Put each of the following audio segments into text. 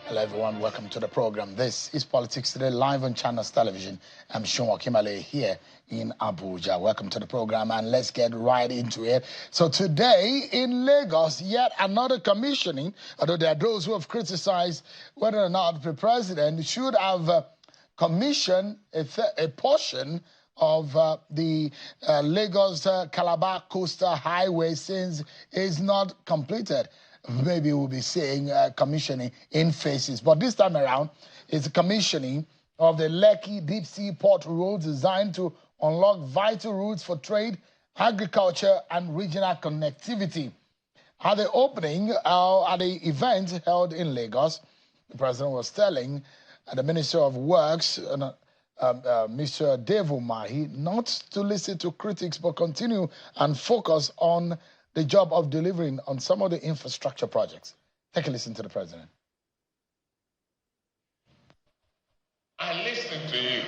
Hello everyone, welcome to the program. This is Politics Today, live on Channels Television. I'm Sean Kimale here in Abuja. Welcome to the program and let's get right into it. So today in Lagos, yet another commissioning, although there are those who have criticized whether or not the president should have commissioned a portion of the Lagos-Calabar Coastal Highway since it's not completed. Maybe we'll be seeing commissioning in phases. But this time around, it's commissioning of the Lekki Deep Sea Port Road designed to unlock vital routes for trade, agriculture, and regional connectivity. At the opening, at the event held in Lagos, the president was telling the Minister of Works, Mr. Devo Mahi, not to listen to critics, but continue and focus on the job of delivering on some of the infrastructure projects. Take a listen to the president. I listen to you,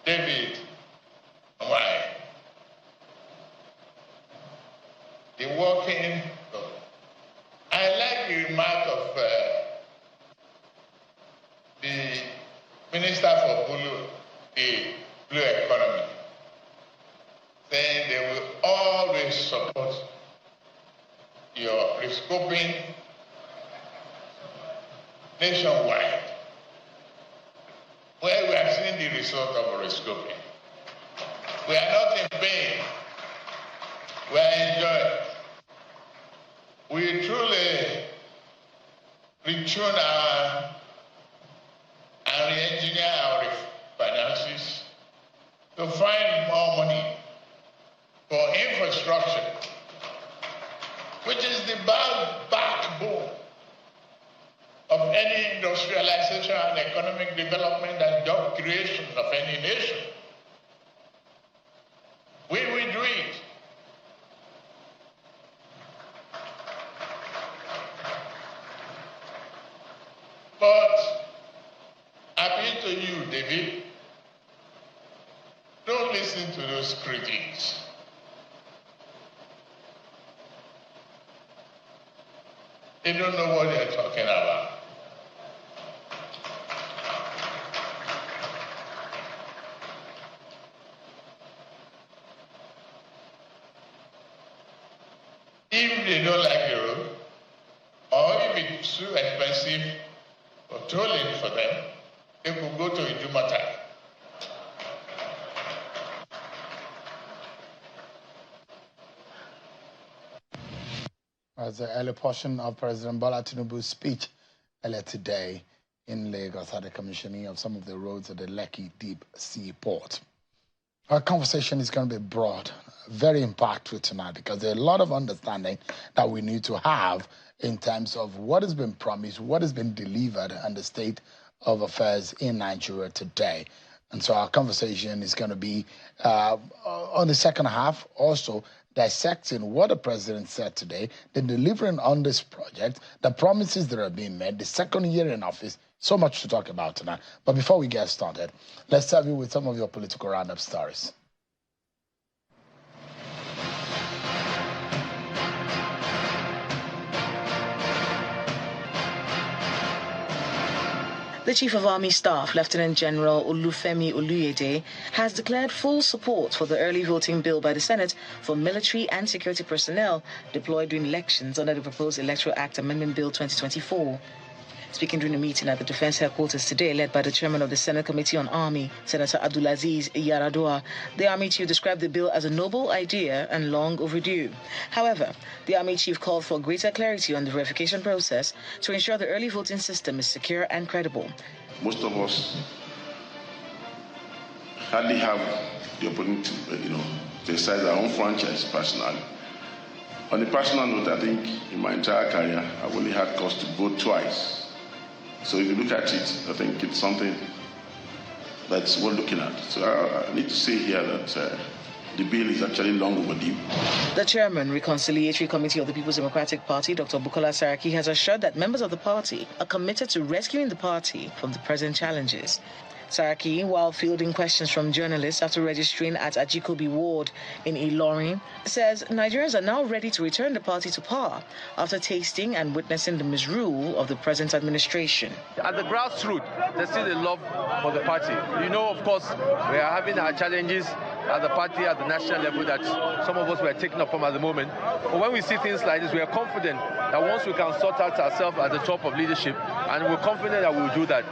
David. Why? The working. I like the remark of the Minister for Blue Economy, saying they will always support your rescoping nationwide. Where we are seeing the result of rescoping. We are not in pain. We are enjoying. We truly retune and re-engineer our finances to find more money for infrastructure, which is the backbone of any industrialization and economic development and job creation of any nation. We will do it. But I appeal to you, David, don't listen to those critics. They don't know what they're talking about. If they don't like the road, or if it's too expensive or tolling for them, they could go to Idumota. As the early portion of President Bola Tinubu's speech earlier today in Lagos at the commissioning of some of the roads at the Lekki Deep Sea Port. Our conversation is going to be broad, very impactful tonight because there's a lot of understanding that we need to have in terms of what has been promised, what has been delivered, and the state of affairs in Nigeria today. And so our conversation is going to be on the second half also dissecting what the president said today, the delivering on this project, the promises that are being made, the second year in office. So much to talk about tonight. But before we get started, let's serve you with some of your political roundup stories. The Chief of Army Staff, Lieutenant General Olufemi Oluyede, has declared full support for the early voting bill by the Senate for military and security personnel deployed during elections under the proposed Electoral Act Amendment Bill 2024. Speaking during a meeting at the Defense Headquarters today, led by the chairman of the Senate Committee on Army, Senator Abdulaziz Yaradua, the Army Chief described the bill as a noble idea and long overdue. However, the Army Chief called for greater clarity on the verification process to ensure the early voting system is secure and credible. Most of us hardly have the opportunity, to exercise our own franchise personally. On a personal note, I think in my entire career, I've only had cause to vote twice. So if you look at it, I think it's something that's worth looking at. So I need to say here that the bill is actually long overdue. The chairman, Reconciliatory Committee of the People's Democratic Party, Dr. Bukola Saraki, has assured that members of the party are committed to rescuing the party from the present challenges. Saraki, while fielding questions from journalists after registering at Ajikobi Ward in Ilorin, says Nigerians are now ready to return the party to power after tasting and witnessing the misrule of the present administration. At the grassroots, there's still a love for the party. You know, of course, we are having our challenges at the party at the national level that some of us were taking up from at the moment. But when we see things like this, we are confident that once we can sort out ourselves at the top of leadership, and we're confident that we'll do that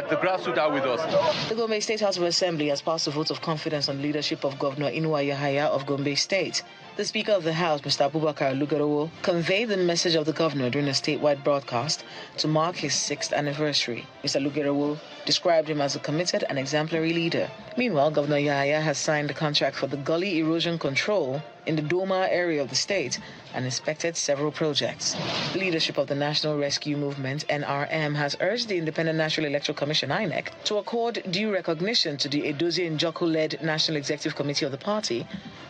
the grassroots are with us. The Gombe State House of Assembly has passed a vote of confidence on leadership of Governor Inuwa Yahaya of Gombe State. The Speaker of the House, Mr. Abubakar Lugarowo, conveyed the message of the governor during a statewide broadcast to mark his 6th anniversary. Mr. Lugarowo described him as a committed and exemplary leader. Meanwhile, Governor Yahaya has signed a contract for the gully erosion control in the Doma area of the state and inspected several projects. The leadership of the National Rescue Movement, NRM, has urged the Independent National Electoral Commission, INEC, to accord due recognition to the Edozie Njoko-led National Executive Committee of the party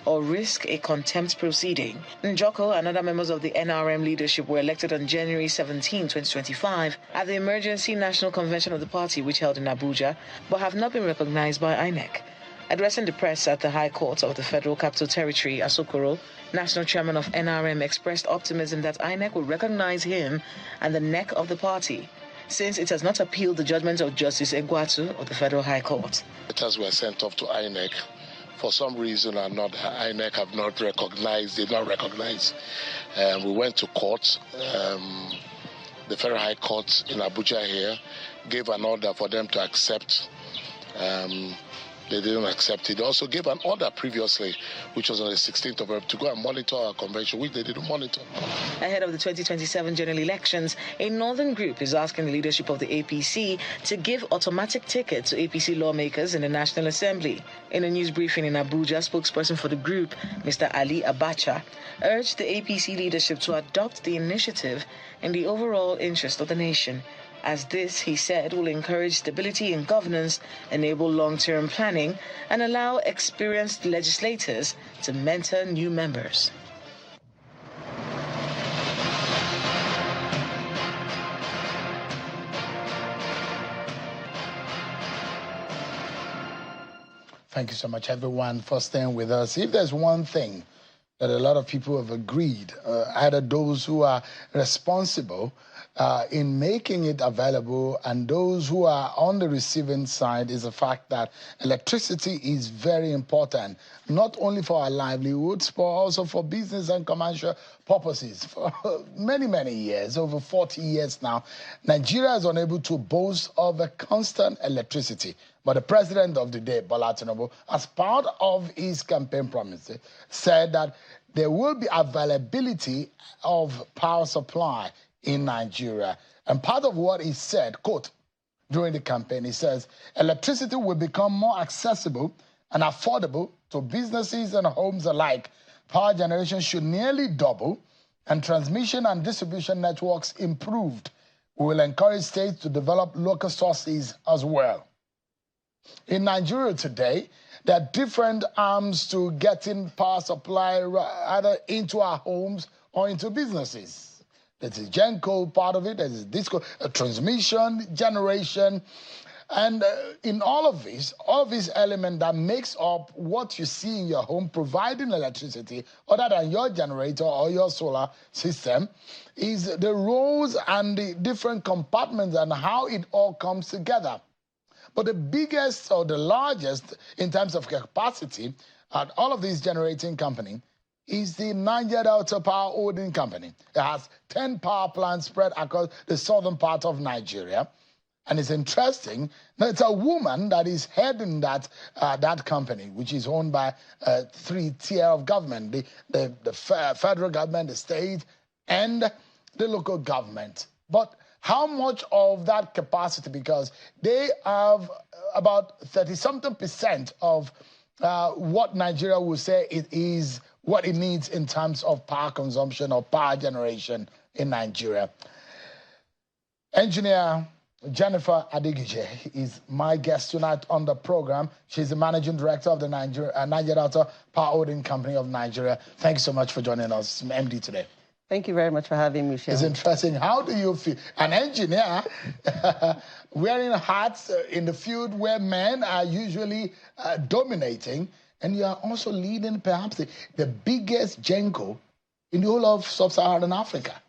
or risk a contempt proceeding. Njoko and other members of the NRM leadership were elected on January 17, 2025 at the Emergency National Convention of the party, which held in Abuja, but have not been recognized by INEC. Addressing the press at the High Court of the Federal Capital Territory, Asokoro, National Chairman of NRM expressed optimism that INEC will recognize him and the neck of the party, since it has not appealed the judgment of Justice Egwatu of the Federal High Court. Letters were sent off to INEC. For some reason or not, INEC have not recognized, did not recognize. We went to court. The Federal High Court in Abuja here gave an order for them to accept. They didn't accept it. They also gave an order previously, which was on the 16th of April, to go and monitor our convention, which they didn't monitor. Ahead of the 2027 general elections, a northern group is asking the leadership of the APC to give automatic tickets to APC lawmakers in the National Assembly. In a news briefing in Abuja, spokesperson for the group, Mr. Ali Abacha, urged the APC leadership to adopt the initiative in the overall interest of the nation, as this, he said, will encourage stability in governance, enable long-term planning, and allow experienced legislators to mentor new members. Thank you so much, everyone, for staying with us. If there's one thing that a lot of people have agreed, either those who are responsible in making it available and those who are on the receiving side, is the fact that electricity is very important, not only for our livelihoods, but also for business and commercial purposes. For many, many years, over 40 years now, Nigeria is unable to boast of a constant electricity. But the president of the day, Bola Tinubu, as part of his campaign promises, said that there will be availability of power supply in Nigeria. And part of what he said, quote, during the campaign, he says, electricity will become more accessible and affordable to businesses and homes alike. Power generation should nearly double and transmission and distribution networks improved. We will encourage states to develop local sources as well. In Nigeria today, there are different arms to getting power supply either into our homes or into businesses. There's a Genco part of it, there's a disco, a transmission, generation, and in all of this element that makes up what you see in your home providing electricity, other than your generator or your solar system, is the roles and the different compartments and how it all comes together. But the biggest or the largest in terms of capacity at all of these generating companies is the Niger Delta Power Holding Company. It has 10 power plants spread across the southern part of Nigeria. And it's interesting that it's a woman that is heading that company, which is owned by 3 tiers of government, the federal government, the state, and the local government. But how much of that capacity, because they have about 30-something% of what Nigeria will say it is what it needs in terms of power consumption or power generation in Nigeria. Engineer Jennifer Adigije is my guest tonight on the program. She's the Managing Director of the Niger Delta Power Holding Company of Nigeria. Thank you so much for joining us, MD, today. Thank you very much for having me, Michelle. It's interesting. How do you feel? An engineer wearing hats in the field where men are usually dominating, and you are also leading perhaps the biggest Genco in the whole of sub-Saharan Africa.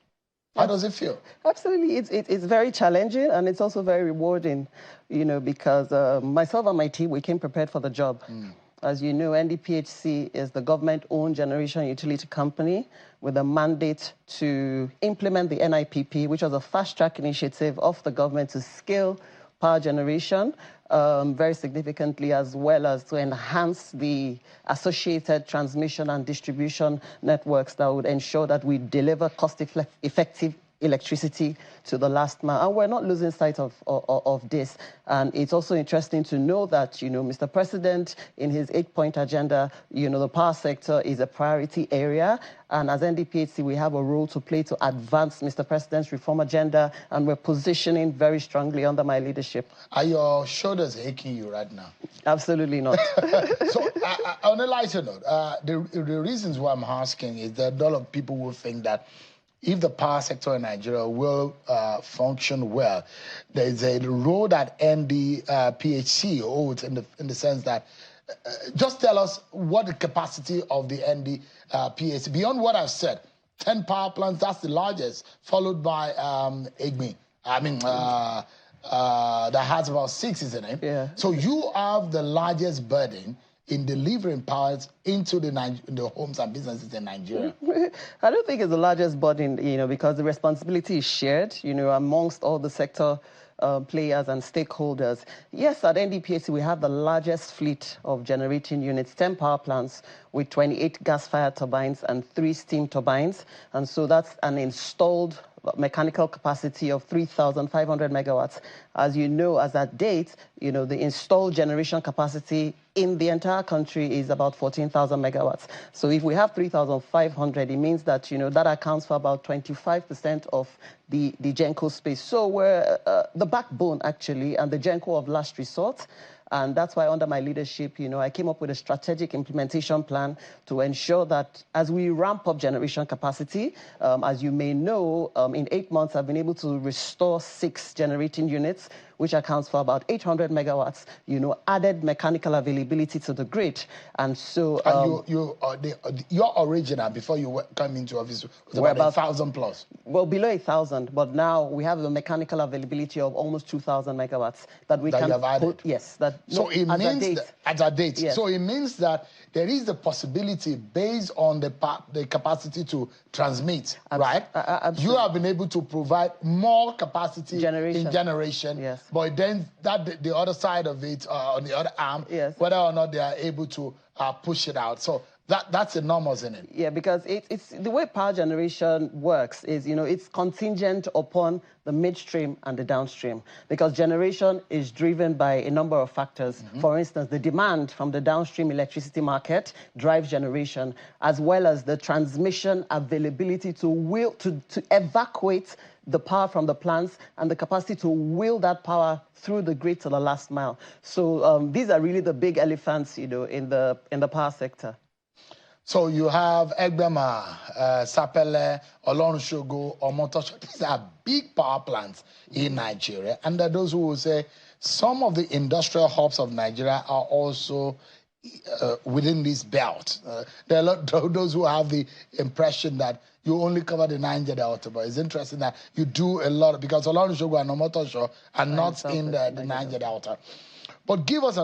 How does it feel? Absolutely. It's very challenging, and it's also very rewarding, you know, because myself and my team, we came prepared for the job. As you know, NDPHC is the government-owned generation utility company with a mandate to implement the NIPP, which was a fast-track initiative of the government to scale power generation very significantly, as well as to enhance the associated transmission and distribution networks that would ensure that we deliver cost-effective electricity to the last mile. And we're not losing sight of this. And it's also interesting to know that, you know, Mr. President, in his 8-point agenda, you know, the power sector is a priority area. And as NDPHC, we have a role to play to advance Mr. President's reform agenda, and we're positioning very strongly under my leadership. Are your shoulders aching you right now? Absolutely not. So, on a lighter note, the reasons why I'm asking is that a lot of people will think that if the power sector in Nigeria will function well, there is a role that NDPHC holds in the sense that just tell us what the capacity of the NDPHC, beyond what I've said, 10 power plants, that's the largest, followed by Egmi. I mean, that has about 6, isn't it? Yeah. So you have the largest burden in delivering powers into the homes and businesses in Nigeria. I don't think it's the largest burden, you know, because the responsibility is shared, you know, amongst all the sector players and stakeholders. Yes, at NDPHC, we have the largest fleet of generating units, 10 power plants with 28 gas-fired turbines and 3 steam turbines. And so that's an installed mechanical capacity of 3,500 megawatts. As you know, as at date, you know, the installed generation capacity in the entire country is about 14,000 megawatts. So if we have 3,500, it means that, you know, that accounts for about 25% of the Genco space. So we're the backbone, actually, and the Genco of last resort. And that's why under my leadership, you know, I came up with a strategic implementation plan to ensure that as we ramp up generation capacity, as you may know, in 8 months, I've been able to restore 6 generating units, which accounts for about 800 megawatts, you know, added mechanical availability to the grid. And so... your original, before you come into office, was about 1,000 plus. Well, below 1,000, but now we have the mechanical availability of almost 2,000 megawatts that we can put... Yes. So it means at a date. Yes. So it means that there is the possibility, based on the capacity to transmit, right? Absolutely. You have been able to provide more capacity in generation. Yes. But then the other side of it, on the other arm, yes, whether or not they are able to push it out. So that's enormous, isn't it? Yeah, because it's the way power generation works is, you know, it's contingent upon the midstream and the downstream, because generation is driven by a number of factors. For instance, the demand from the downstream electricity market drives generation, as well as the transmission availability to evacuate the power from the plants and the capacity to wheel that power through the grid to the last mile. So these are really the big elephants, you know, in the power sector. So you have Egbema, Sapele, Olorunshogo, Omotosho. These are big power plants in Nigeria. And there are those who will say some of the industrial hubs of Nigeria are also within this belt. There are a lot of those who have the impression that you only cover the Niger Delta, but it's interesting that you do a lot, because Olorunshogo and Omotosho are not in the Niger Delta. But give us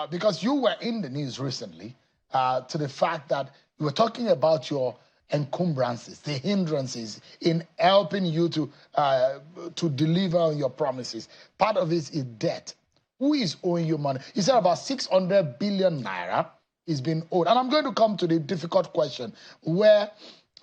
because you were in the news recently to the fact that you were talking about your encumbrances, the hindrances in helping you to deliver on your promises. Part of it is debt. Who is owing you money? You said about 600 billion naira is being owed. And I'm going to come to the difficult question, where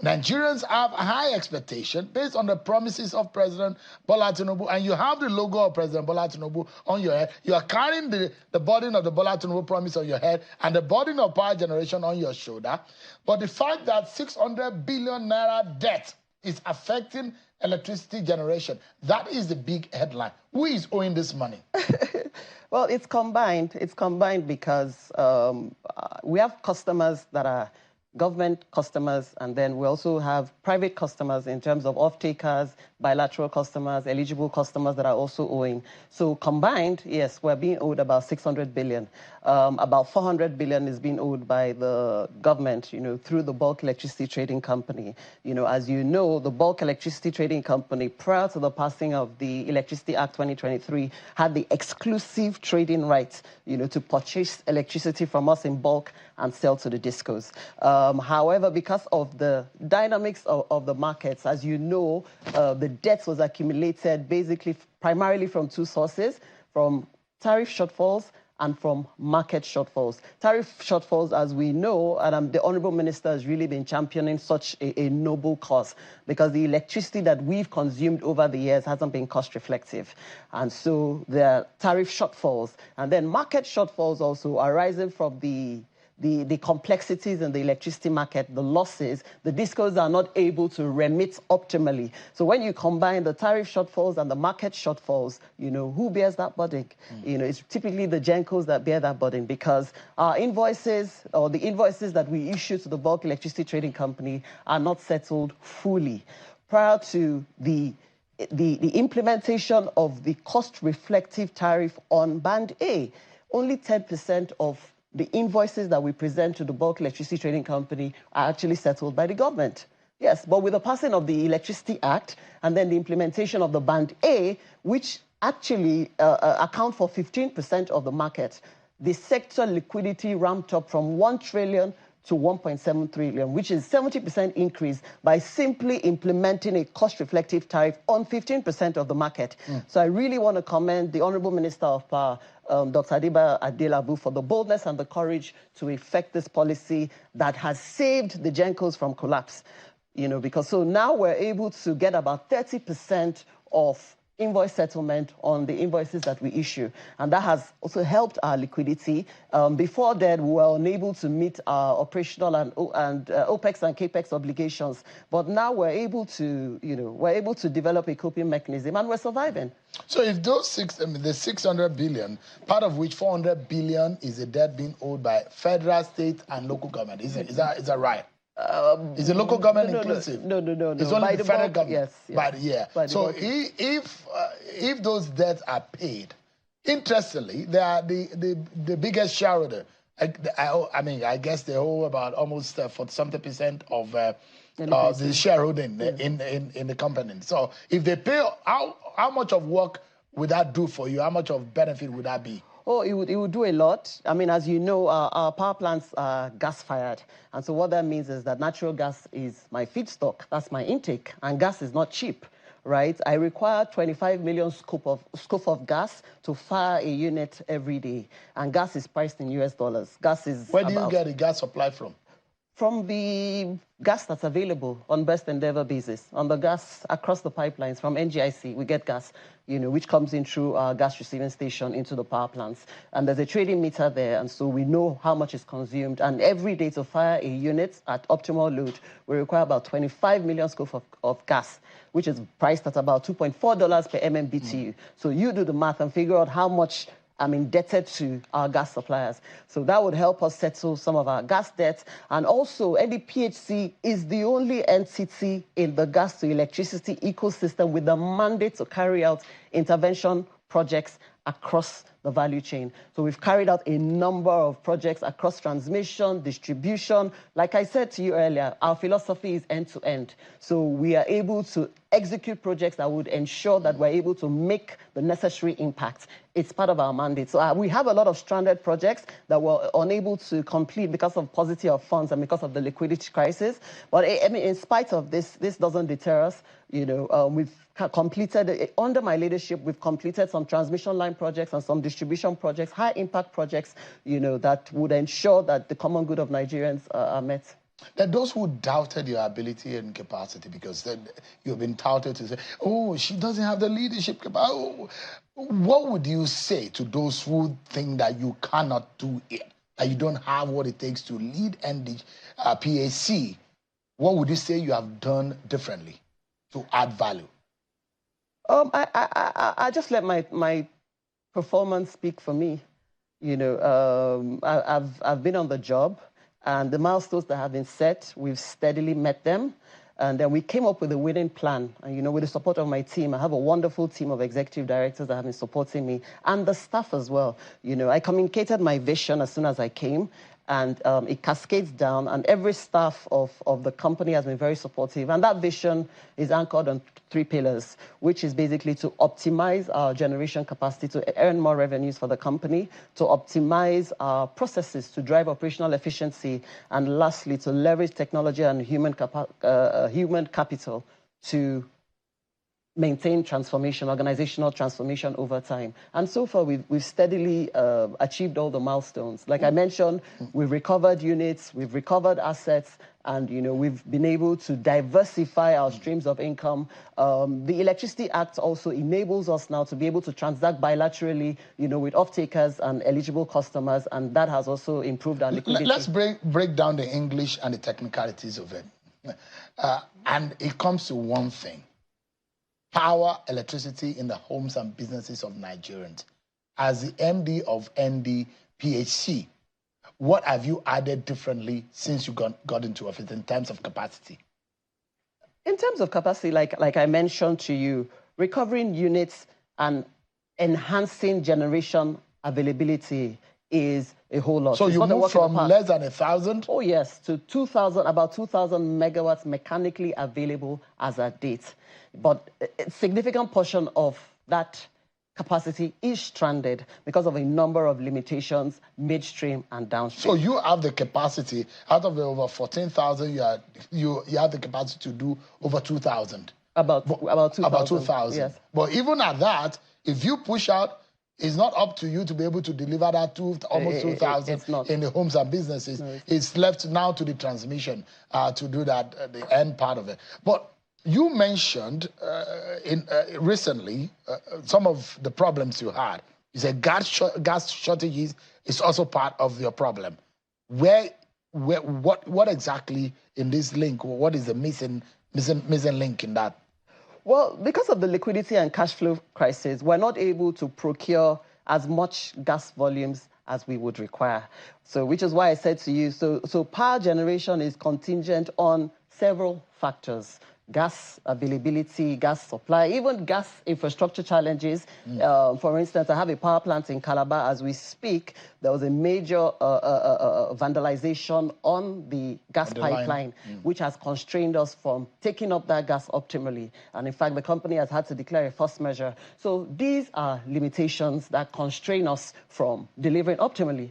Nigerians have a high expectation based on the promises of President Bola Tinubu, and you have the logo of President Bola Tinubu on your head. You are carrying the burden of the Bola Tinubu promise on your head and the burden of power generation on your shoulder. But the fact that 600 billion naira debt is affecting electricity generation, that is the big headline. Who is owing this money? Well, it's combined. It's combined because we have customers that are government customers, and then we also have private customers in terms of off-takers, bilateral customers, eligible customers that are also owing. So combined, yes, we're being owed about 600 billion. About 400 billion is being owed by the government, through the bulk electricity trading company. As you know, the bulk electricity trading company, prior to the passing of the Electricity Act 2023, had the exclusive trading rights, to purchase electricity from us in bulk and sell to the discos. However, because of the dynamics of the markets, as you know, the debt was accumulated basically primarily from two sources, from tariff shortfalls and from market shortfalls. Tariff shortfalls, as we know, and the Honourable Minister has really been championing such a noble cause, because the electricity that we've consumed over the years hasn't been cost reflective. And so there are tariff shortfalls. And then market shortfalls also arising from the complexities in the electricity market, the losses, the discos are not able to remit optimally. So when you combine the tariff shortfalls and the market shortfalls, who bears that burden? It's typically the GENCOs that bear that burden, because our invoices, or the invoices that we issue to the bulk electricity trading company, are not settled fully. Prior to the implementation of the cost-reflective tariff on Band A, only 10% of the invoices that we present to the bulk electricity trading company are actually settled by the government. Yes, but with the passing of the Electricity Act and then the implementation of the Band A, which actually account for 15% of the market, the sector liquidity ramped up from 1 trillion to 1.7 trillion, which is 70% increase by simply implementing a cost-reflective tariff on 15% of the market. So I really want to commend the Honourable Minister of Power, Dr. Adiba Adelabu, for the boldness and the courage to effect this policy that has saved the GENCOs from collapse. Because so now we're able to get about 30% of invoice settlement on the invoices that we issue. And that has also helped our liquidity. Before that, we were unable to meet our operational and OPEX and CAPEX obligations. But now we're able to develop a coping mechanism, and we're surviving. So if those the 600 billion, part of which 400 billion is a debt being owed by federal, state, and local government, is that right? Is the local government inclusive? No. It's only the federal government. Yes. So if those debts are paid, interestingly, they are the biggest shareholder. I guess they hold about almost 40-something% of the shareholding in the company. So if they pay, how much of work would that do for you? How much of benefit would that be? Oh, it would do a lot. As you know, our power plants are gas-fired. And so what that means is that natural gas is my feedstock. That's my intake. And gas is not cheap, right? I require 25 million scoop of gas to fire a unit every day. And gas is priced in US dollars. Gas is Where do you get the gas supply from? From the gas that's available on best endeavor basis, on the gas across the pipelines. From NGIC, we get gas, which comes in through our gas receiving station into the power plants. And there's a trading meter there, and so we know how much is consumed. And every day to fire a unit at optimal load, we require about 25 million scoop of gas, which is priced at about $2.4 per MMBTU. So you do the math and figure out how much I'm indebted to our gas suppliers. So that would help us settle some of our gas debts. And also, NDPHC is the only entity in the gas to electricity ecosystem with the mandate to carry out intervention projects across the value chain. So we've carried out a number of projects across transmission, distribution. Like I said to you earlier, our philosophy is end-to-end. So we are able to execute projects that would ensure that we're able to make the necessary impact. It's part of our mandate. So we have a lot of stranded projects that we're unable to complete because of paucity of funds and because of the liquidity crisis. But in spite of this, this doesn't deter us. We've completed, under my leadership, we've completed some transmission line projects and some distribution projects, high impact projects, that would ensure that the common good of Nigerians are met. There are those who doubted your ability and capacity because you've been touted to say, oh, she doesn't have the leadership capacity. What would you say to those who think that you cannot do it, that you don't have what it takes to lead PAC? What would you say you have done differently to add value? I just let my performance speak for me. I've been on the job. And the milestones that have been set, we've steadily met them. And then we came up with a winning plan. And, you know, with the support of my team, I have a wonderful team of executive directors that have been supporting me, and the staff as well. You know, I communicated my vision as soon as I came, and it cascades down, and every staff of the company has been very supportive. And that vision is anchored on 3 pillars, which is basically to optimize our generation capacity to earn more revenues for the company, to optimize our processes to drive operational efficiency, and lastly, to leverage technology and human capital to maintain transformation, organizational transformation over time. And so far, we've steadily achieved all the milestones. Like I mentioned, we've recovered units, we've recovered assets, and, you know, we've been able to diversify our streams of income. The Electricity Act also enables us now to be able to transact bilaterally, you know, with off-takers and eligible customers, and that has also improved our liquidity. Let's break down the English and the technicalities of it. And it comes to one thing: power, electricity in the homes and businesses of Nigerians. As the MD of NDPHC, what have you added differently since you got into office in terms of capacity? In terms of capacity, like I mentioned to you, recovering units and enhancing generation availability is a whole lot. So you moved from less than 1,000? Oh, yes, to 2,000, about 2,000 megawatts mechanically available as at date. But a significant portion of that capacity is stranded because of a number of limitations midstream and downstream. So you have the capacity, out of the over 14,000, you have the capacity to do over 2,000. About 2,000. About 2,000. Yes. But even at that, if you push out, it's not up to you to be able to deliver that almost 2,000 in the homes and businesses. No, it's left now to the transmission to do that, the end part of it. But you mentioned recently some of the problems you had. You said gas shortages is also part of your problem. What exactly in this link? What is the missing link in that? Well, because of the liquidity and cash flow crisis, we're not able to procure as much gas volumes as we would require. So, which is why I said to you, so power generation is contingent on several factors: gas availability, gas supply, even gas infrastructure challenges. For instance, I have a power plant in Calabar as we speak. There was a major vandalization on the gas pipeline, which has constrained us from taking up that gas optimally. And in fact, the company has had to declare a force measure. So these are limitations that constrain us from delivering optimally.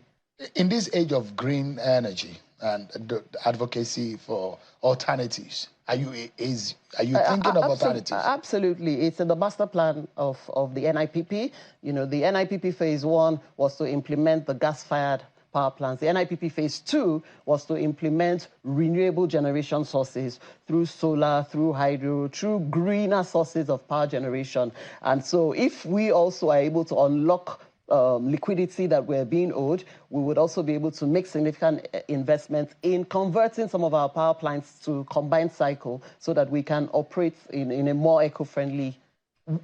In this age of green energy and the advocacy for alternatives, are you thinking of alternatives? Absolutely. It's in the master plan of the NIPP. You know, the NIPP phase 1 was to implement the gas-fired power plants. The NIPP phase 2 was to implement renewable generation sources through solar, through hydro, through greener sources of power generation. And so if we also are able to unlock liquidity that we're being owed, we would also be able to make significant investments in converting some of our power plants to combined cycle so that we can operate in a more eco-friendly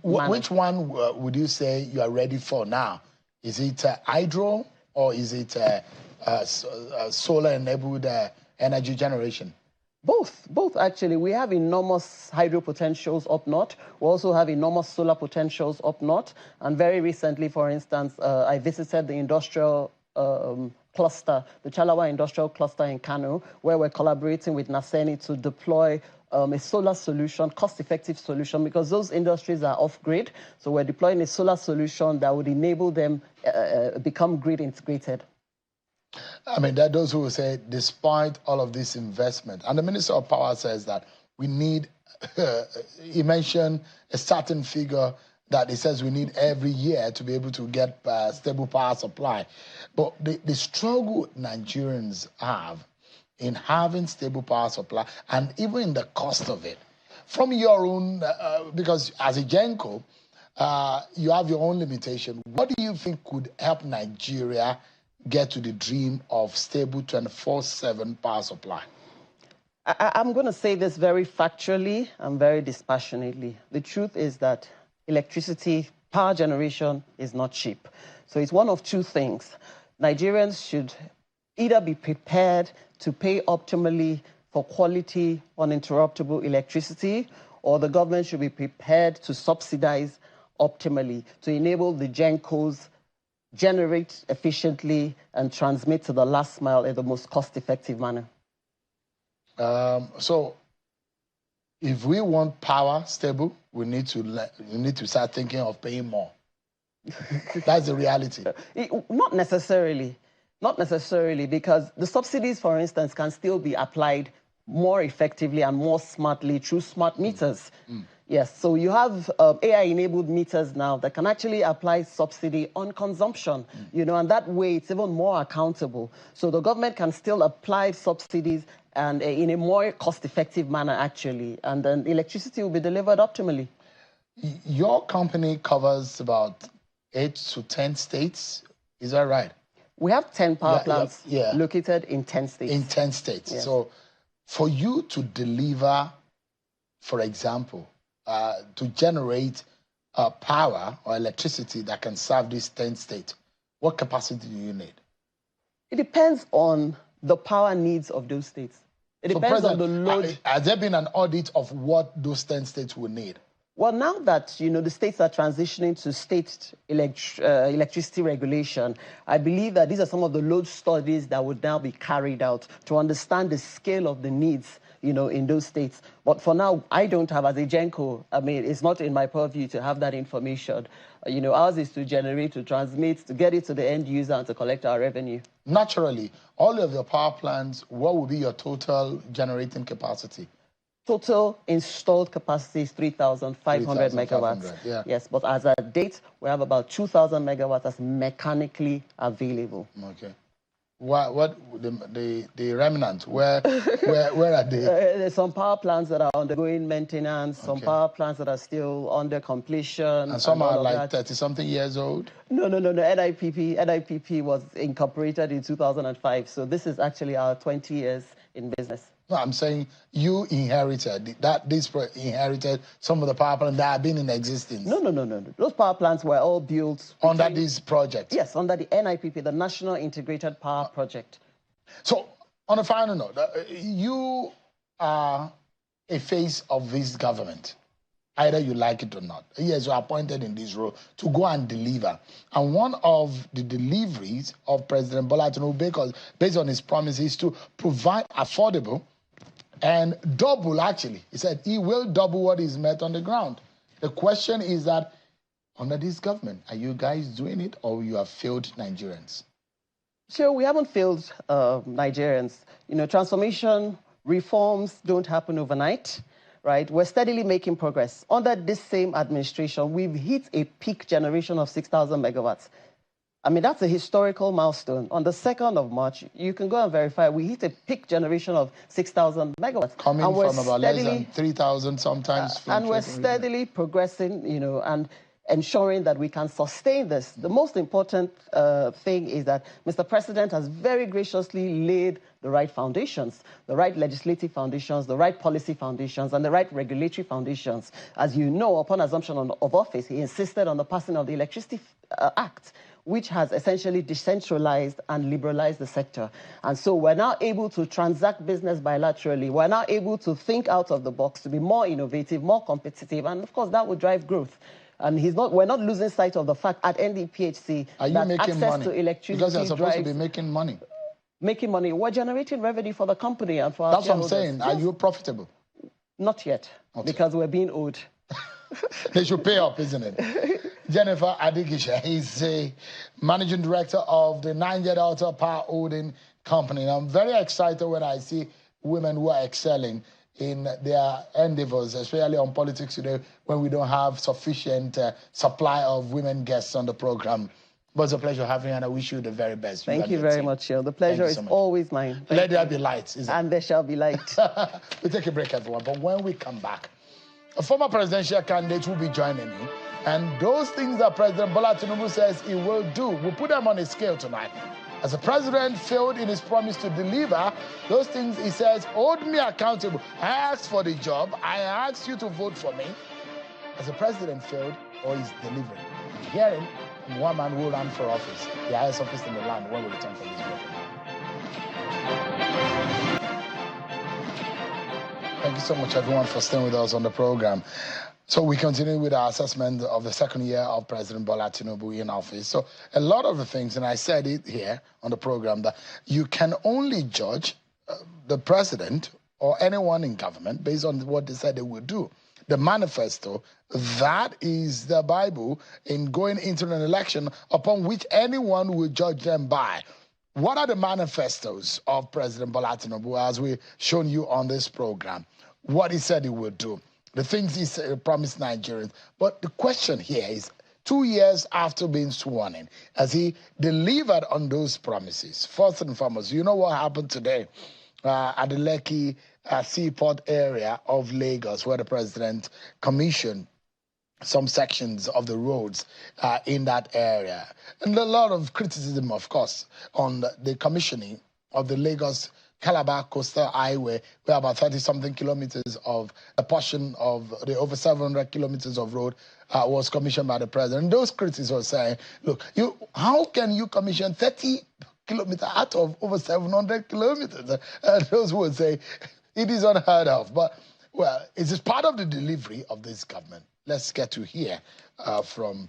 manner. Which one would you say you are ready for now? Is it hydro or is it solar-enabled energy generation? Both actually. We have enormous hydro potentials up north. We also have enormous solar potentials up north. And very recently, for instance, I visited the industrial cluster, the Chalawa industrial cluster in Kano, where we're collaborating with Naseni to deploy a solar solution, cost-effective solution, because those industries are off-grid. So we're deploying a solar solution that would enable them become grid integrated. I mean, there are those who will say, despite all of this investment, and the Minister of Power says that we need, he mentioned a certain figure that he says we need every year to be able to get stable power supply. But the struggle Nigerians have in having stable power supply, and even in the cost of it, from your own, because as a Genco, you have your own limitation. What do you think could help Nigeria get to the dream of stable 24/7 power supply? I'm going to say this very factually and very dispassionately. The truth is that electricity, power generation is not cheap. So it's one of two things. Nigerians should either be prepared to pay optimally for quality, uninterruptible electricity, or the government should be prepared to subsidize optimally to enable the GenCos generate efficiently and transmit to the last mile in the most cost-effective manner. So, if we want power stable, we need to start thinking of paying more. That's the reality. Not necessarily. Not necessarily, because the subsidies, for instance, can still be applied more effectively and more smartly through smart meters. Yes, so you have AI-enabled meters now that can actually apply subsidy on consumption, you know, and that way it's even more accountable. So the government can still apply subsidies and in a more cost-effective manner, actually, and then electricity will be delivered optimally. Your company covers about 8 to 10 states, is that right? We have 10 power plants located in 10 states. In 10 states. Yes. So for you to deliver, for example, to generate power or electricity that can serve these 10 states, what capacity do you need? It depends on the power needs of those states. It depends on the load. Has there been an audit of what those 10 states will need? Well, now that, you know, the states are transitioning to state electricity regulation, I believe that these are some of the load studies that would now be carried out to understand the scale of the needs, you know, in those states. But for now, I don't have, as a GenCo, I mean, it's not in my purview to have that information. You know, ours is to generate, to transmit, to get it to the end user and to collect our revenue. Naturally, all of your power plants, what will be your total generating capacity? Total installed capacity is 3,500 megawatts. Yeah. Yes, but as at date, we have about 2,000 megawatts as mechanically available. Okay. What the remnant? Where are they? There's some power plants that are undergoing maintenance, some power plants that are still under completion. And some are like 30-something years old? No. NIPP was incorporated in 2005, so this is actually our 20 years in business. No, I'm saying you inherited inherited some of the power plants that have been in existence. No. Those power plants were all built under this project. Yes, under the NIPP, the National Integrated Power Project. So, on a final note, you are a face of this government, either you like it or not. Yes, you are appointed in this role to go and deliver. And one of the deliveries of President Bola Tinubu, based on his promise, is to provide affordable and double, actually. He said he will double what is met on the ground. The question is that, under this government, are you guys doing it or you have failed Nigerians? Sure, we haven't failed Nigerians. You know, transformation, reforms don't happen overnight, right? We're steadily making progress. Under this same administration, we've hit a peak generation of 6,000 megawatts. I mean, that's a historical milestone. On the 2nd of March, you can go and verify, we hit a peak generation of 6,000 megawatts. Coming from about less than 3,000 sometimes. And we're steadily progressing, you know, and ensuring that we can sustain this. The most important thing is that Mr. President has very graciously laid the right foundations, the right legislative foundations, the right policy foundations, and the right regulatory foundations. As you know, upon assumption of office, he insisted on the passing of the Electricity Act, which has essentially decentralized and liberalized the sector. And so we're now able to transact business bilaterally. We're now able to think out of the box, to be more innovative, more competitive, and of course that will drive growth. And we're not losing sight of the fact at NDPHC that access to electricity because you're supposed to be making money. Making money. We're generating revenue for the company and for our shareholders. That's what I'm saying. Yes. Are you profitable? Not yet, because we're being owed. They should pay up, isn't it? Jennifer Adigisha, he's a managing director of the Niger Delta Power Holding Company. And I'm very excited when I see women who are excelling in their endeavors, especially on Politics Today, when we don't have sufficient supply of women guests on the program. But it's a pleasure having you, and I wish you the very best. Thank you very much, Shil. The pleasure is always mine. Let there be light, isn't it? And there shall be light. We'll take a break, everyone. But when we come back, a former presidential candidate will be joining me. And those things that President Bola Tinubu says he will do, we'll put them on a scale tonight. As the president failed in his promise to deliver, those things he says, hold me accountable. I asked for the job. I asked you to vote for me. As the president failed, or is delivering. Hearing from one man who ran for office, the highest office in the land, when we return from this break. you so much, everyone, for staying with us on the program. So we continue with our assessment of the second year of President Bola Tinubu in office. So a lot of the things, and I said it here on the program, that you can only judge the president or anyone in government based on what they said they would do. The manifesto, that is the Bible in going into an election upon which anyone will judge them by. What are the manifestos of President Bola Tinubu, as we've shown you on this program? What he said he would do, the things he promised Nigerians. But the question here is, 2 years after being sworn in, has he delivered on those promises? First and foremost, you know what happened today at the Lekki seaport area of Lagos, where the president commissioned some sections of the roads in that area. And a lot of criticism, of course, on the commissioning of the Lagos-Calabar Coastal Highway, where about 30-something kilometers of a portion of the over 700 kilometers of road was commissioned by the president. And those critics were saying, look, how can you commission 30 kilometers out of over 700 kilometers? And those would say, it is unheard of. But, well, it is part of the delivery of this government. Let's get to hear from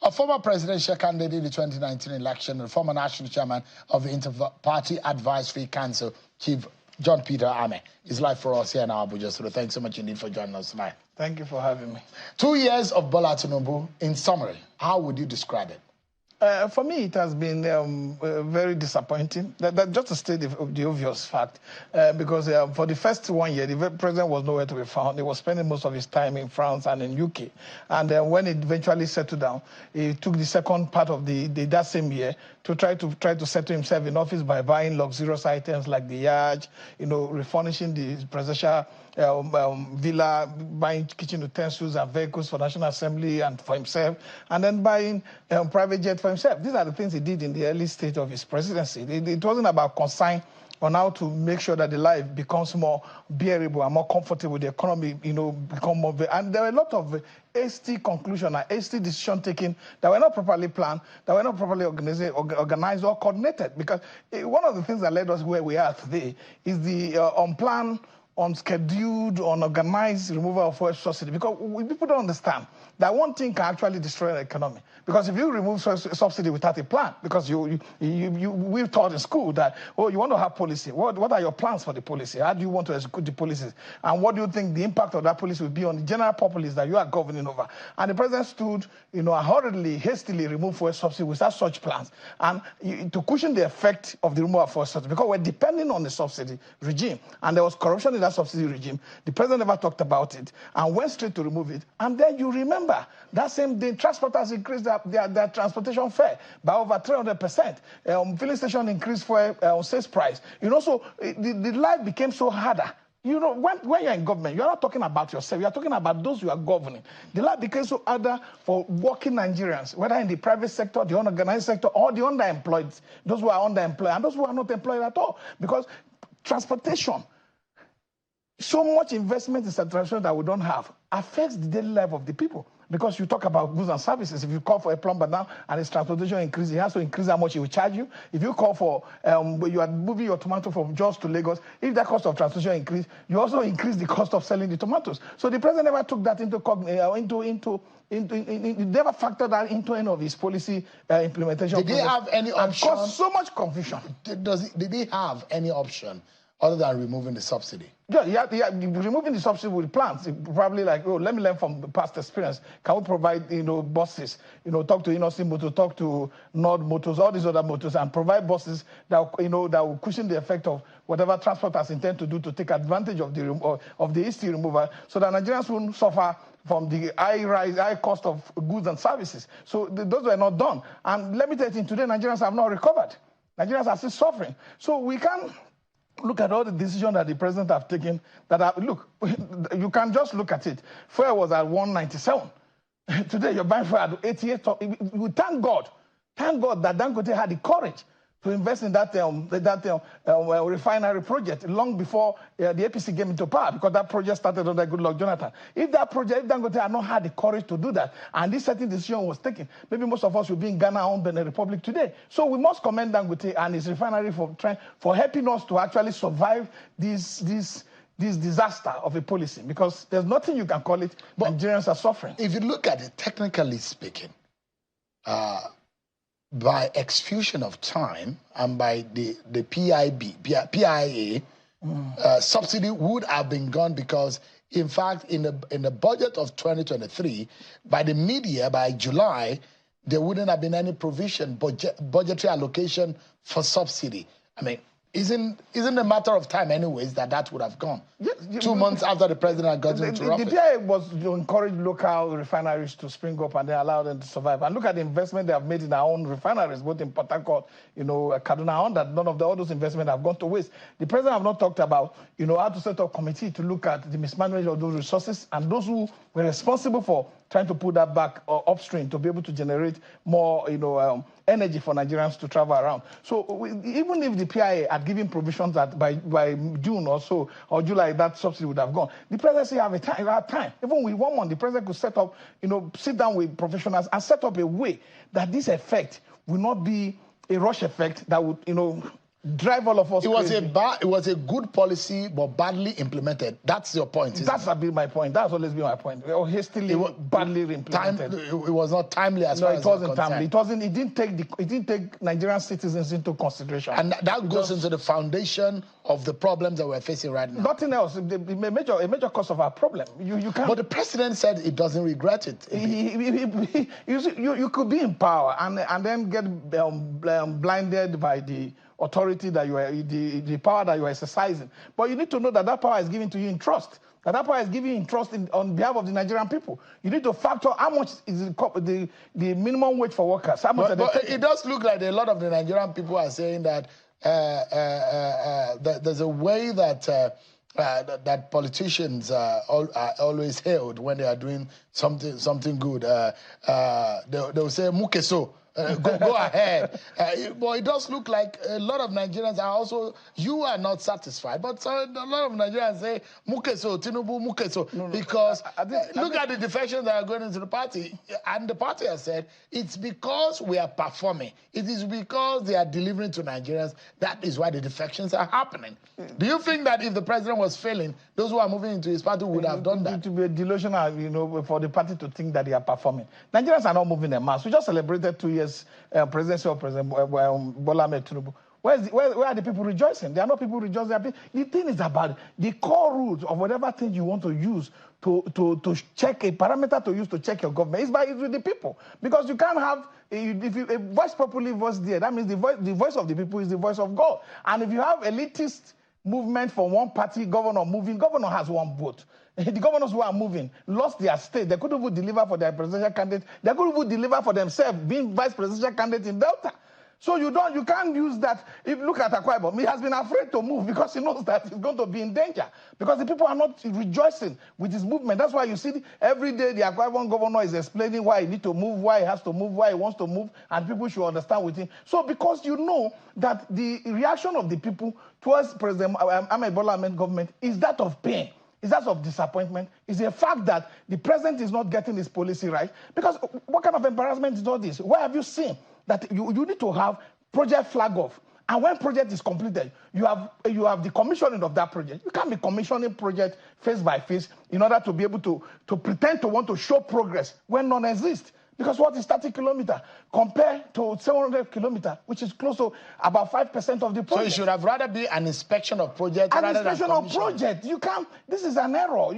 a former presidential candidate in the 2019 election, and former national chairman of the Inter-Party Advisory Council, Chief John Peter Ame, is live for us here in Abuja. So thanks so much indeed for joining us tonight. Thank you for having me. 2 years of Bola Tinubu, in summary, how would you describe it? For me, it has been very disappointing. That just to state the obvious fact, because for the first 1 year, the president was nowhere to be found. He was spending most of his time in France and in UK. And when it eventually settled down, he took the second part of that same year to try to settle himself in office by buying luxurious items like the yacht, refurnishing the presidential villa, buying kitchen utensils and vehicles for National Assembly and for himself, and then buying private jet for himself. These are the things he did in the early stage of his presidency. It wasn't about concern on how to make sure that the life becomes more bearable and more comfortable, the economy, become more. And there were a lot of hasty conclusion and hasty decision taking that were not properly planned, that were not properly organized or coordinated. Because one of the things that led us where we are today is the unplanned, unscheduled, unorganized removal of fuel subsidy. Because people don't understand that one thing can actually destroy the economy. Because if you remove subsidy without a plan, because we've taught in school that, oh, you want to have policy. What are your plans for the policy? How do you want to execute the policies? And what do you think the impact of that policy will be on the general populace that you are governing over? And the president stood, hurriedly, hastily removed fuel subsidy without such plans. And to cushion the effect of the removal of fuel subsidy, because we're depending on the subsidy regime. And there was corruption in that subsidy regime. The president never talked about it and went straight to remove it. And then you remember that same day, transporters increased their transportation fare by over 300%. Filling station increased for sales price. So the life became so harder. When you're in government, you're not talking about yourself. You're talking about those you are governing. The life became so harder for working Nigerians, whether in the private sector, the unorganized sector, or the underemployed, those who are underemployed, and those who are not employed at all. Because transportation, so much investment in transportation that we don't have, affects the daily life of the people. Because you talk about goods and services. If you call for a plumber now and his transportation increase, he has to increase how much he will charge you. If you call for, you are moving your tomato from Jos to Lagos, if that cost of transportation increase, you also increase the cost of selling the tomatoes. So the president never took that never factored that into any of his policy implementation. Did they have any option? And caused so much confusion. Did they have any option other than removing the subsidy? Yeah, removing the subsidy with plans, probably like, oh, let me learn from the past experience. Can we provide, buses, talk to Innocent Motors, talk to Nord Motors, all these other motors, and provide buses that, that will cushion the effect of whatever transporters intend to do to take advantage of the hasty removal, so that Nigerians won't suffer from the high cost of goods and services. So those were not done. And let me tell you, today Nigerians have not recovered. Nigerians are still suffering. So we can't look at all the decisions that the president have taken. Look, you can just look at it. Fuel was at 197. Today you're buying fuel at 88. We thank God that Dangote had the courage to invest in that refinery project long before the APC came into power, because that project started under Goodluck Jonathan. If Dangote had not had the courage to do that, and this certain decision was taken, maybe most of us would be in Ghana or Benin Republic today. So we must commend Dangote and his refinery for helping us to actually survive this this disaster of a policy, because there's nothing you can call it. But Nigerians are suffering. If you look at it, technically speaking, by exfusion of time and by the PIA, subsidy would have been gone, because, in fact, in the budget of 2023, by the mid-year, by July, there wouldn't have been any provision, budgetary allocation for subsidy. I mean, isn't a matter of time, anyways, that would have gone? Yes, 2 months after the president had gotten into office. The PIA was to encourage local refineries to spring up and then allow them to survive. And look at the investment they have made in our own refineries, both in Port Harcourt, Kaduna, that none of all those investments have gone to waste. The president have not talked about, how to set up a committee to look at the mismanagement of those resources, and those who were responsible for trying to put that back upstream to be able to generate more, energy for Nigerians to travel around. So even if the PIA had given provisions that by June or so, or July, that subsidy would have gone, the presidency have time. Even with 1 month, the president could set up, sit down with professionals and set up a way that this effect will not be a rush effect that would, drive all of us. It was a good policy, but badly implemented. That's your point. That's been my point. That's always been my point. Hastily, badly implemented. It was not timely as far as it wasn't timely. It didn't take Nigerian citizens into consideration. And that goes into the foundation of the problems that we're facing right now. Nothing else. A major cause of our problem. You can't. But the president said he doesn't regret it. You could be in power and then get blinded by the authority that you are, the power that you are exercising. But you need to know that power is given to you in trust. That power is given in trust on behalf of the Nigerian people. You need to factor how much is the minimum wage for workers. How much but it does look like a lot of the Nigerian people are saying that there's a way that that politicians are always hailed when they are doing something good. They'll say mukeso. Go ahead. But it does look like a lot of Nigerians are also, you are not satisfied. But a lot of Nigerians say, Mukeso, Tinubu, Mukeso, because look at the defections that are going into the party. And the party has said, it's because we are performing. It is because they are delivering to Nigerians. That is why the defections are happening. Do you think that if the president was failing, those who are moving into his party would have done that? It would be delusional, for the party to think that they are performing. Nigerians are not moving en masse. We just celebrated 2 years presidency of President Bola Ahmed Tinubu. Where are the people rejoicing? There are no people rejoicing. The thing is about the core rules of whatever thing you want to use to check a parameter to use to check your government. It's with the people. Because you can't have, if a voice populi voice there, that means the voice of the people is the voice of God. And if you have elitist movement from one party, governor moving, governor has one vote. The governors who are moving lost their state. They couldn't even deliver for their presidential candidate. They couldn't even deliver for themselves, being vice presidential candidate in Delta. So you can't use that. If you look at Akwa Ibom, he has been afraid to move because he knows that he's going to be in danger. Because the people are not rejoicing with his movement. That's why you see every day the Akwa Ibom governor is explaining why he needs to move, why he has to move, why he wants to move, and people should understand with him. So because you know that the reaction of the people towards President Ahmed Bola Ahmed government is that of pain. Is that of disappointment? Is the fact that the president is not getting his policy right? Because what kind of embarrassment is all this? Where have you seen that you need to have project flag off? And when project is completed, you have the commissioning of that project. You can't be commissioning project face by face in order to be able to pretend to want to show progress when none exists. Because what is 30 kilometers compared to 700 kilometers, which is close to about 5% of the project? So it should have rather be an inspection of project rather than inspection of project. You can't. This is an error.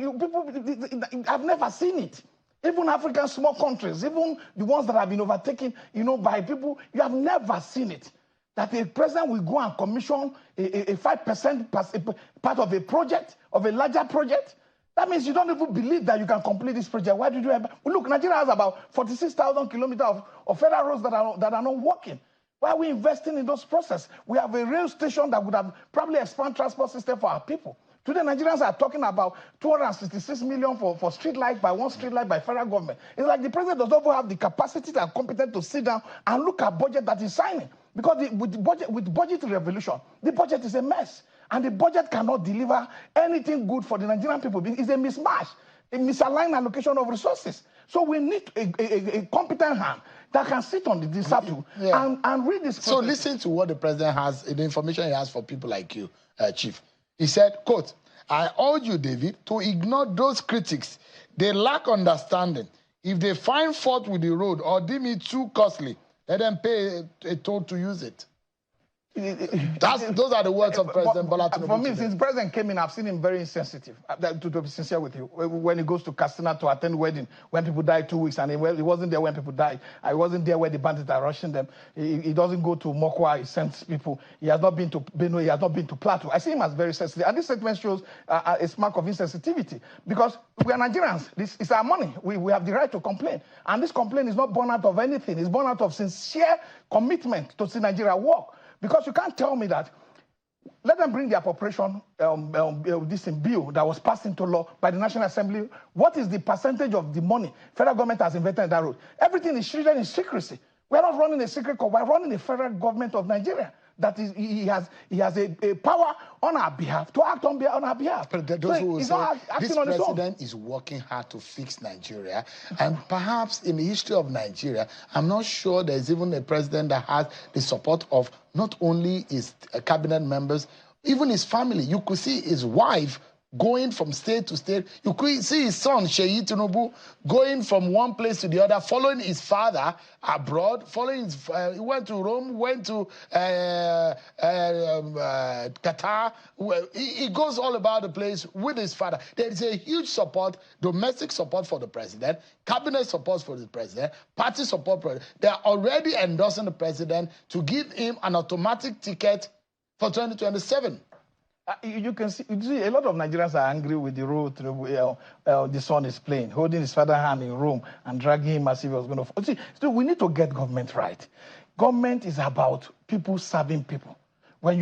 I've never seen it. Even African small countries, even the ones that have been overtaken, by people, you have never seen it. That a president will go and commission a 5% part of a project, of a larger project. That means you don't even believe that you can complete this project. Why did you ever? Well, look, Nigeria has about 46,000 kilometers of federal roads that are not working. Why are we investing in those processes? We have a rail station that would have probably expanded transport system for our people. Today, Nigerians are talking about 266 million for street light by one street light by federal government. It's like the president does not even have the capacity and competence to sit down and look at budget that he's signing. Because with budget revolution, the budget is a mess. And the budget cannot deliver anything good for the Nigerian people. It's a mismatch, a misaligned allocation of resources. So we need a competent hand that can sit on the disciple and read this process. So listen to what the president has, the information he has for people like you, Chief. He said, quote, I urge you, David, to ignore those critics. They lack understanding. If they find fault with the road or deem it too costly, let them pay a toll to use it. Those are the words of President Bola Tinubu. For me, since President came in, I've seen him very insensitive. To be sincere with you, when he goes to Katsina to attend wedding, when people die 2 weeks, and he wasn't there when people died. I wasn't there when the bandits are rushing them. He doesn't go to Mokwa. He sends people. He has not been to Benue. He has not been to Plateau. I see him as very sensitive, and this statement shows a mark of insensitivity because we are Nigerians. This is our money. We have the right to complain, and this complaint is not born out of anything. It's born out of sincere commitment to see Nigeria work. Because you can't tell me that, let them bring the appropriation this bill that was passed into law by the National Assembly. What is the percentage of the money federal government has invested in that road? Everything is treated in secrecy. We're not running a secret court. We're running the federal government of Nigeria. That is, he has a power on our behalf to act on our behalf. But those who will say this president is working hard to fix Nigeria, and perhaps in the history of Nigeria, I'm not sure there's even a president that has the support of not only his cabinet members, even his family. You could see his wife going from state to state. You could see his son, Sheyi Tinubu, going from one place to the other, following his father abroad, he went to Rome, went to Qatar. He goes all about the place with his father. There is a huge support, domestic support for the president, cabinet support for the president, party support for the president. They are already endorsing the president to give him an automatic ticket for 2027. You can see a lot of Nigerians are angry with the role the son is playing, holding his father's hand in Rome and dragging him as if he was going to. See, so we need to get government right. Government is about people serving people. When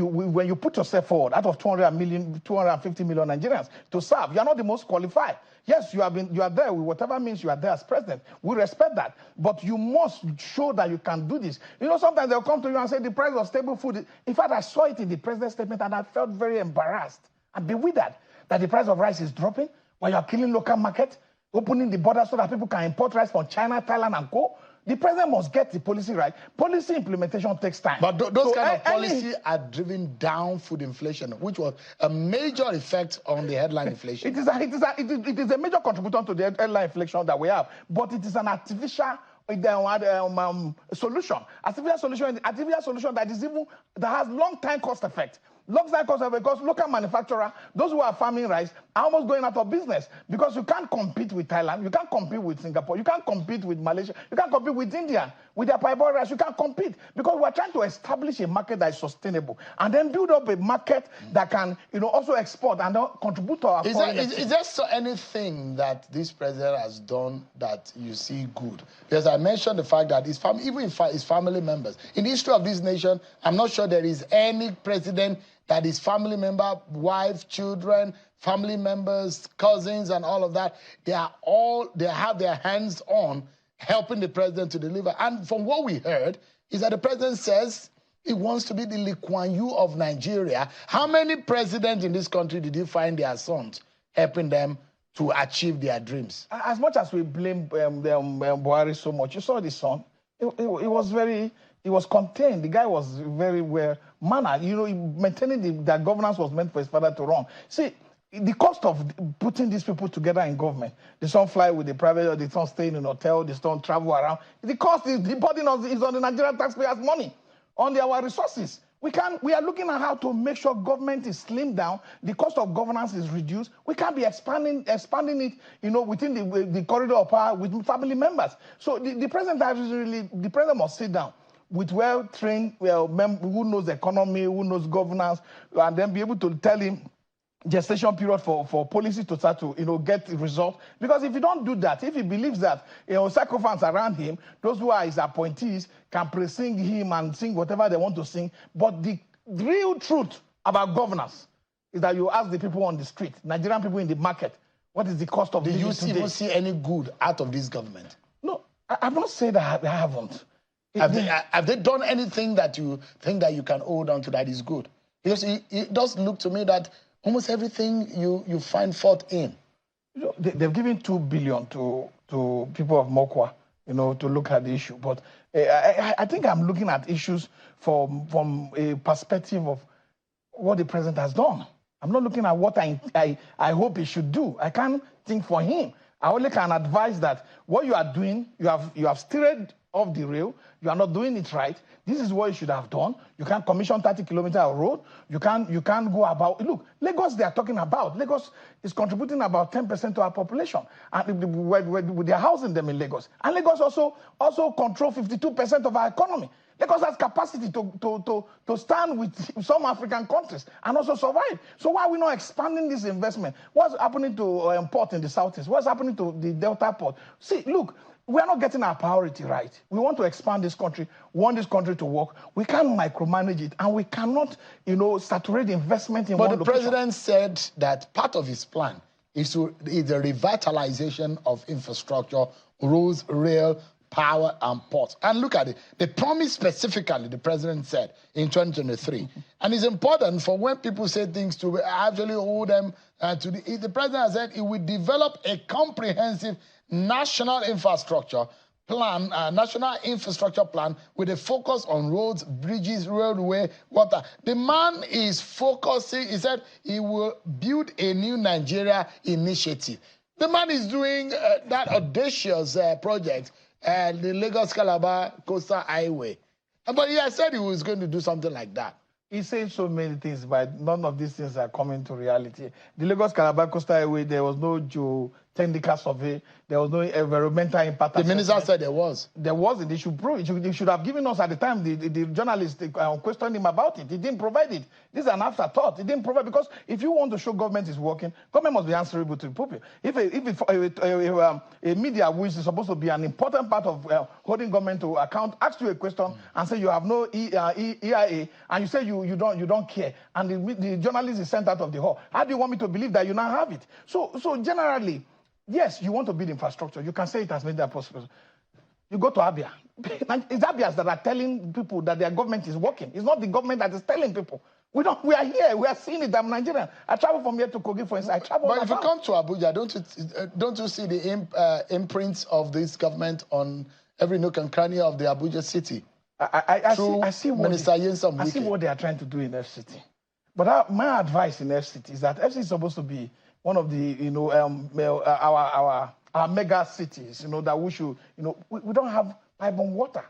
you put yourself forward, out of 250 million Nigerians to serve, you are not the most qualified. Yes, you are there with whatever means you are there as president. We respect that. But you must show that you can do this. You know, sometimes they'll come to you and say the price of stable food. In fact, I saw it in the president's statement and I felt very embarrassed and bewildered that the price of rice is dropping while you are killing local market, opening the border so that people can import rice from China, Thailand, and co. The president must get the policy right. Policy implementation takes time. But those kind of policies are driven down food inflation, which was a major effect on the headline inflation. It is a major contributor to the headline inflation that we have, but it is an artificial solution. Artificial solution that has long-time cost effect. Long-time cost effect because local manufacturer, those who are farming rice, are almost going out of business because you can't compete with Thailand, you can't compete with Singapore, you can't compete with Malaysia, you can't compete with India, with their pineapple rice, you can't compete because we're trying to establish a market that is sustainable and then build up a market that can, also export and contribute to our foreign exchange. Is there anything that this president has done that you see good? Because I mentioned the fact that his family members, in the history of this nation, I'm not sure there is any president that his family member, wife, children, family members, cousins, and all of that, they have their hands on helping the president to deliver. And from what we heard, is that the president says he wants to be the Lee Kuan Yew of Nigeria. How many presidents in this country did you find their sons helping them to achieve their dreams? As much as we blame Buhari so much, you saw the son. He was contained. The guy was very well mannered. Maintaining that governance was meant for his father to run. See, the cost of putting these people together in government, the son fly with the private, or the son stay in an hotel, the son travel around. The cost is the burden is on the Nigerian taxpayers' money, on our resources. We are looking at how to make sure government is slimmed down, the cost of governance is reduced. We can't be expanding it, within the corridor of power with family members. So the president must sit down with well-trained, who knows economy, who knows governance, and then be able to tell him gestation period for policy to start to, get results. Because if you don't do that, if he believes that, sycophants around him, those who are his appointees, can pre-sing him and sing whatever they want to sing. But the real truth about governance is that you ask the people on the street, Nigerian people in the market, what is the cost of living today? Do you even see any good out of this government? No, I've not said that I haven't. Have they done anything that you think that you can hold on to that is good? Because it does look to me that almost everything you find fault in. They've given $2 billion to people of Mokwa, to look at the issue. But I think I'm looking at issues from a perspective of what the president has done. I'm not looking at what I hope he should do. I can't think for him. I only can advise that what you are doing, you have steered off the rail. You are not doing it right. This is what you should have done. You can't commission 30 kilometers of road. You can't go about. Look, Lagos, they are talking about. Lagos is contributing about 10% to our population, and with their housing them in Lagos. And Lagos also control 52% of our economy. Lagos has capacity to stand with some African countries and also survive. So why are we not expanding this investment? What's happening to port in the southeast? What's happening to the Delta port? See, look, we are not getting our priority right. We want to expand this country, want this country to work. We can't micromanage it, and we cannot, saturate investment in one location. But the president said that part of his plan is the revitalization of infrastructure, roads, rail, power, and ports. And look at it. The promise specifically, the president said in 2023. And it's important for when people say things to actually hold them to the president said he will develop a comprehensive national infrastructure plan with a focus on roads, bridges, railway, water. The man is focusing, he said he will build a new Nigeria initiative. The man is doing that audacious project, the Lagos-Calabar Coastal Highway. But he has said he was going to do something like that. He's saying so many things, but none of these things are coming to reality. The Lagos-Calabar Coastal Highway, there was no geotechnical survey. There was no environmental impact assessment. The minister said there was. There wasn't. They should prove it. They should have given us at the time. The journalist questioned him about it. He didn't provide it. This is an afterthought. He didn't provide, because if you want to show government is working, government must be answerable to the people. If a media, which is supposed to be an important part of holding government to account, asks you a question and say you have no EIA, and you say you don't care, and the journalist is sent out of the hall, how do you want me to believe that you now have it? So generally, yes, you want to build infrastructure. You can say it has made that possible. You go to Abia. It's Abias that are telling people that their government is working. It's not the government that is telling people. We are here. We are seeing it. I'm Nigerian. I travel from here to Kogi, for instance. But if you come to Abuja, don't you see the imprints of this government on every nook and cranny of the Abuja city? I see what they are trying to do in FCT. But my advice in FCT is that FCT is supposed to be one of the, our mega cities, that we should, we don't have pipe-borne water.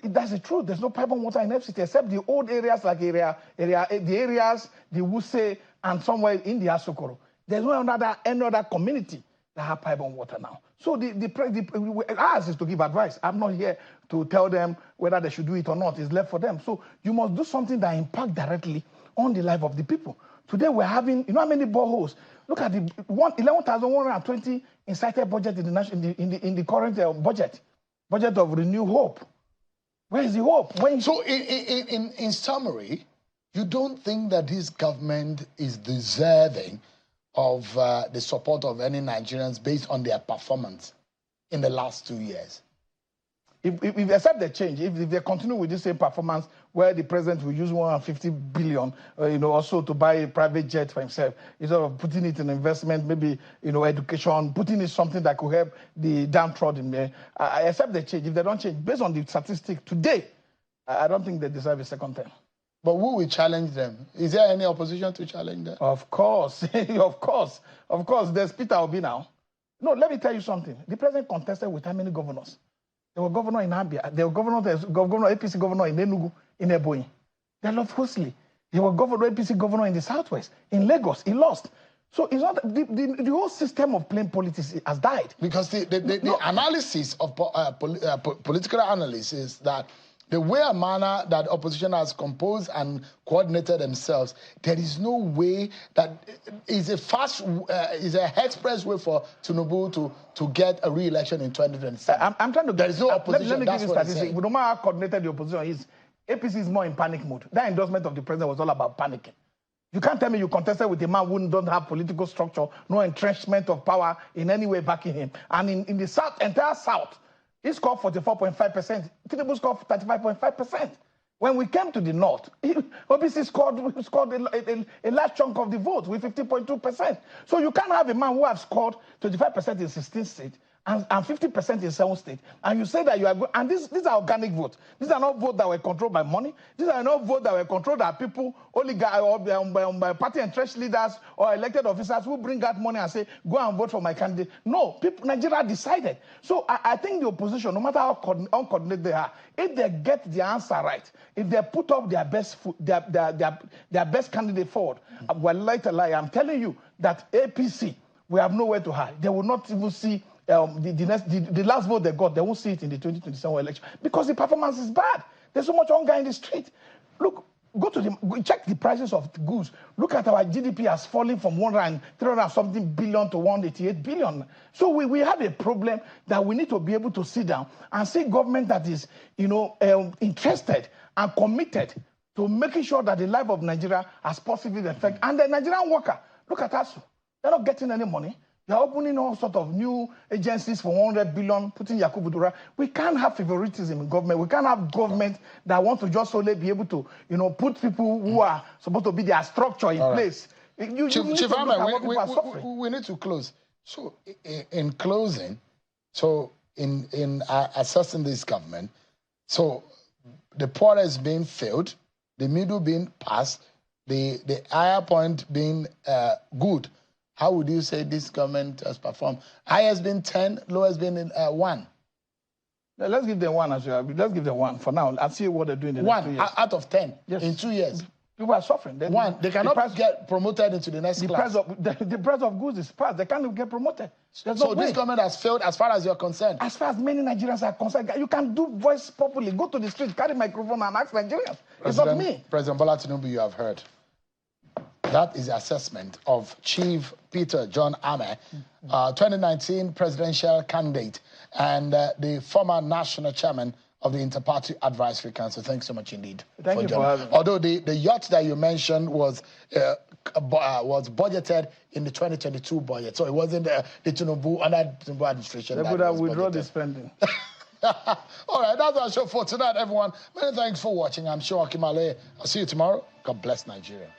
That's the truth. There's no pipe-borne water in FCT, except the old areas like the areas, the Wuse, and somewhere in the Asokoro. There's no any other community that have pipe-borne water now. So ours is to give advice. I'm not here to tell them whether they should do it or not. It's left for them. So you must do something that impacts directly on the life of the people. Today we're having, how many boreholes? Look at the 11,120 incited budget in the current budget of Renew Hope. Where is the hope? So in summary, you don't think that this government is deserving of the support of any Nigerians based on their performance in the last 2 years? If they accept the change, if they continue with the same performance, where the president will use 150 billion, also to buy a private jet for himself, instead of putting it in investment, maybe, education, putting it something that could help the downtrodden there. I accept the change. If they don't change, based on the statistics today, I don't think they deserve a second term. But who will challenge them? Is there any opposition to challenge them? Of course, of course. There's Peter Obi now. No, let me tell you something. The president contested with how many governors? There were governor in Abia. There were APC governor in Enugu, in Ebonyi. They lost Husley. There were APC governor in the Southwest, in Lagos. He lost. So it's not the whole system of plain politics has died. Because the analysis of political analysis is that the way and manner that opposition has composed and coordinated themselves, there is no way that is a express way for Tinubu to get a re-election in 2027. I'm trying to. There is no opposition. Let me give you statistics. No matter how coordinated the opposition is, APC is more in panic mode. That endorsement of the president was all about panicking. You can't tell me you contested with a man who don't have political structure, no entrenchment of power in any way backing him. And in the South, entire South, he scored 44.5%. Tinubu scored 35.5%. When we came to the North, OBC scored a large chunk of the vote with 50.2%. So you can't have a man who has scored 25% in 16 states and 50% in 7 states, and you say that you are good, and these are organic votes. These are not votes that were controlled by money. These are not votes that were controlled by people, oligarchs, or by party entrenched leaders or elected officers who bring out money and say, go and vote for my candidate. No, people, Nigeria decided. So I think the opposition, no matter how uncoordinated they are, if they get the answer right, if they put up their best their best candidate forward, well, later, I'm telling you that APC, we have nowhere to hide. They will not even see the last vote they got, they won't see it in the 2027 election because the performance is bad. There's so much hunger in the street. Look, check the prices of the goods. Look at our GDP has fallen from 300 something billion to 188 billion. So we have a problem that we need to be able to sit down and see government that is, interested and committed to making sure that the life of Nigeria has positive effect. And the Nigerian worker, look at us. They're not getting any money. They're opening all sorts of new agencies for 100 billion, putting Yakubu Dura. We can't have favoritism in government. We can't have government that want to just only be able to, put people who are supposed to be their structure in place. Chief Ahmed, we need to close. So in closing, in assessing this government, so the poor is being failed, the middle being passed, the higher point being good. How would you say this government has performed? High has been 10, low has been 1. Let's give them 1 as well. Let's give them 1 for now. I'll see what they're doing in the next 2 years. 1 out of 10 yes. in 2 years. People are suffering. They cannot get promoted into the next class. The price of goods is passed. They can't get promoted. So this government has failed as far as you're concerned? As far as many Nigerians are concerned. You can do voice properly. Go to the street, carry microphone and ask Nigerians. It's not me. President Bola Tinubu, you have heard. That is the assessment of Chief Peter John Ame, 2019 presidential candidate and the former national chairman of the Inter-Party Advisory Council. Thanks so much indeed. Thank you for having me. Although the yacht that you mentioned was budgeted in the 2022 budget, so it wasn't the Tinubu under Tinubu administration. They would have withdrawn the spending. All right, that's our show for tonight, everyone. Many thanks for watching. I'm sure Akimale. I'll see you tomorrow. God bless Nigeria.